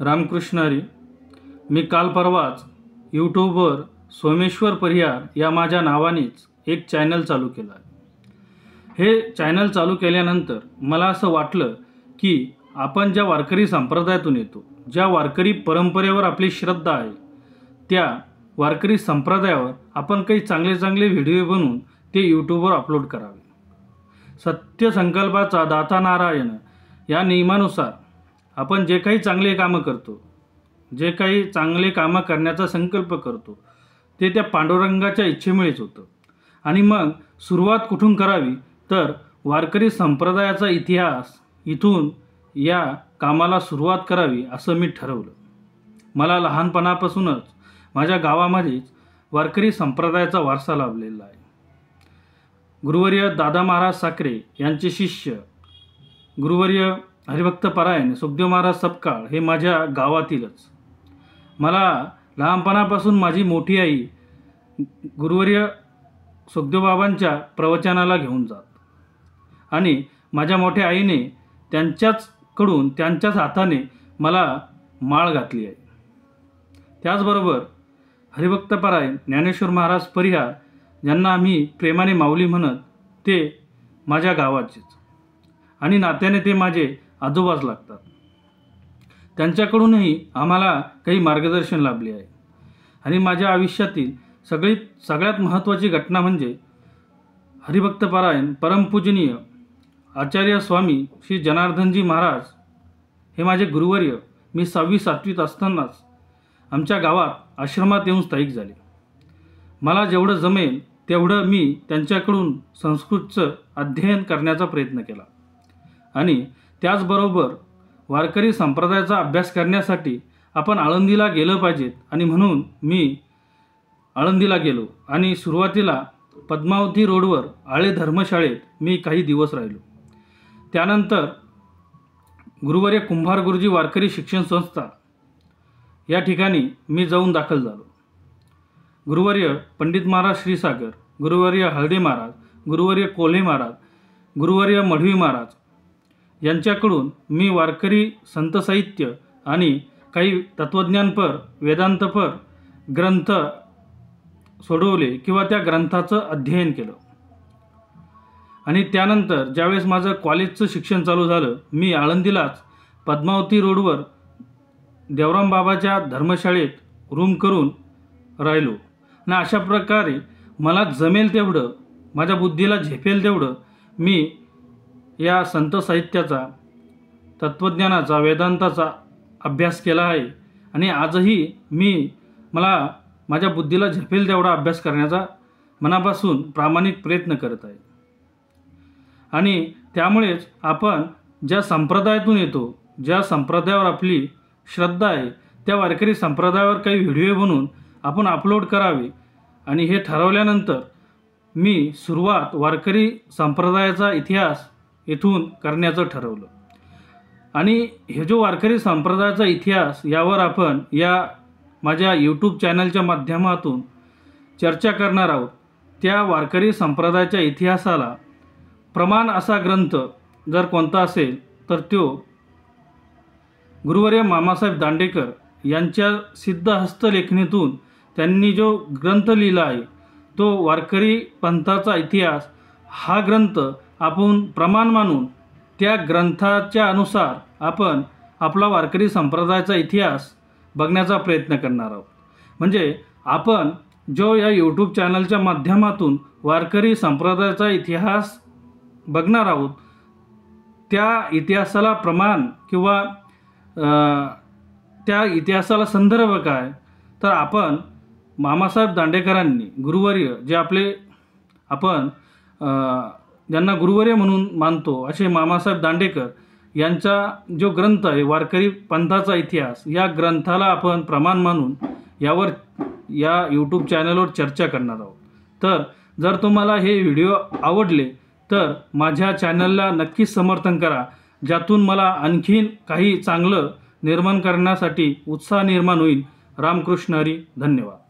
रामकृष्ण हरी। मी काल परवाच यूट्यूबवर सोमेश्वर परिहार या माझ्या नावानेच एक चॅनल चालू केलं आहे। हे चॅनल चालू केल्यानंतर मला असं वाटलं की आपण ज्या वारकरी संप्रदायातून येतो, ज्या वारकरी परंपरेवर आपली श्रद्धा आहे, त्या वारकरी संप्रदायावर आपण काही चांगले चांगले व्हिडिओ बनवून ते यूट्यूबवर अपलोड करावे। सत्य संकल्पाचा दाता नारायण या नियमानुसार आपण जे काही चांगले कामं करतो, जे काही चांगले कामं करण्याचा संकल्प करतो, ते त्या पांडुरंगाच्या इच्छेमुळेच होतं। आणि मग सुरुवात कुठून करावी, तर वारकरी संप्रदायाचा इतिहास इथून या कामाला सुरुवात करावी असं मी ठरवलं। मला लहानपणापासूनच माझ्या गावामध्येच वारकरी संप्रदायाचा वारसा लाभलेला आहे। गुरुवर्य दादा महाराज साखरे यांचे शिष्य गुरुवर्य हरिभक्त परायण सुखदेव महाराज सपकाळ हे माझ्या गावातीलच। मला लहानपणापासून माझी मोठी आई गुरुवर्य सुखदेव बाबांच्या प्रवचनाला घेऊन जात आणि माझ्या मोठ्या आईने त्यांच्याच हाताने मला माळ घातली आहे। त्याचबरोबर हरिभक्त परायण ज्ञानेश्वर महाराज परिहार ज्यांना आम्ही प्रेमाने माऊली म्हणत, ते माझ्या गावाचेच आणि नात्याने ते माझे आजोबाच लागतात। त्यांच्याकडूनही आम्हाला काही मार्गदर्शन लाभले आहे। आणि माझ्या आयुष्यातील सगळ्यात महत्त्वाची घटना म्हणजे हरिभक्त परायण परमपूजनीय आचार्य स्वामी श्री जनार्दनजी महाराज हे माझे गुरुवर्य मी 6वी-7वीत असतानाच आमच्या गावात आश्रमात येऊन स्थायिक झाले। मला जेवढं जमेल तेवढं मी त्यांच्याकडून संस्कृतचं अध्ययन करण्याचा प्रयत्न केला आणि त्याचबरोबर वारकरी संप्रदायाचा अभ्यास करण्यासाठी आपण आळंदीला गेलं पाहिजेत आणि म्हणून मी आळंदीला गेलो आणि सुरुवातीला पद्मावती रोडवर आळे धर्मशाळेत मी काही दिवस राहिलो। त्यानंतर गुरुवर्य कुंभार गुरुजी वारकरी शिक्षण संस्था या ठिकाणी मी जाऊन दाखल झालो। गुरुवर्य पंडित महाराज श्रीसागर, गुरुवर्य हळदे महाराज, गुरुवर्य कोल्हे महाराज, गुरुवर्य मढवी महाराज यांच्याकडून मी वारकरी संत साहित्य आणि काही तत्वज्ञानपर वेदांतपर ग्रंथ सोडवले किंवा त्या ग्रंथाचं अध्ययन केलं। आणि त्यानंतर ज्यावेळेस माझं कॉलेजचं शिक्षण चालू झालं, मी आळंदीलाच पद्मावती रोडवर देवराम बाबाच्या धर्मशाळेत रूम करून राहिलो आणि अशा प्रकारे मला जमेल तेवढं, माझ्या बुद्धीला झेपेल तेवढं मी या संत साहित्याचा, तत्त्वज्ञानाचा, वेदांताचा अभ्यास केला आहे। आणि आजही मला माझ्या बुद्धीला झेपेल तेवढा अभ्यास करण्याचा मनापासून प्रामाणिक प्रयत्न करत आहे। आणि त्यामुळेच आपण ज्या संप्रदायातून येतो, ज्या संप्रदायावर आपली श्रद्धा आहे, त्या वारकरी संप्रदायावर काही व्हिडिओ बनवून आपण अपलोड करावे आणि हे ठरवल्यानंतर मी सुरुवात वारकरी संप्रदायाचा इतिहास इथून करण्याचं ठरवलं। आणि हे जो वारकरी संप्रदायाचा इतिहास यावर आपण या माझ्या यूट्यूब चॅनलच्या माध्यमातून चर्चा करणार आहोत। त्या वारकरी संप्रदायाच्या इतिहासाला प्रमाण असा ग्रंथ जर कोणता असेल तर तो गुरुवर्य मामासाहेब दांडेकर यांच्या सिद्ध हस्तलेखनीतून त्यांनी जो ग्रंथ लिहिला आहे, तो वारकरी पंथाचा इतिहास हा ग्रंथ आपण प्रमाण मानून त्या ग्रंथाच्या अनुसार आपण आपला वारकरी संप्रदायाचा इतिहास बघण्याचा प्रयत्न करणार आहोत। म्हणजे आपण जो या यूट्यूब चॅनलच्या माध्यमातून वारकरी संप्रदायाचा इतिहास बघणार आहोत, त्या इतिहासाला प्रमाण किंवा त्या इतिहासाला संदर्भ काय, तर आपण मामासाहेब दांडेकरांनी गुरुवर्य जे आपण ज्यांना गुरुवर्य म्हणून मानतो असे मामासाहेब दांडेकर यांचा जो ग्रंथ आहे वारकरी पंथाचा इतिहास, या ग्रंथाला आपण प्रमाण मानून यावर या यूट्यूब चॅनलवर चर्चा करणार आहोत। तर जर तुम्हाला हे व्हिडिओ आवडले तर माझ्या चॅनलला नक्कीच समर्थन करा, ज्यातून मला आणखीन काही चांगलं निर्माण करण्यासाठी उत्साह निर्माण होईल। रामकृष्ण हरी, धन्यवाद।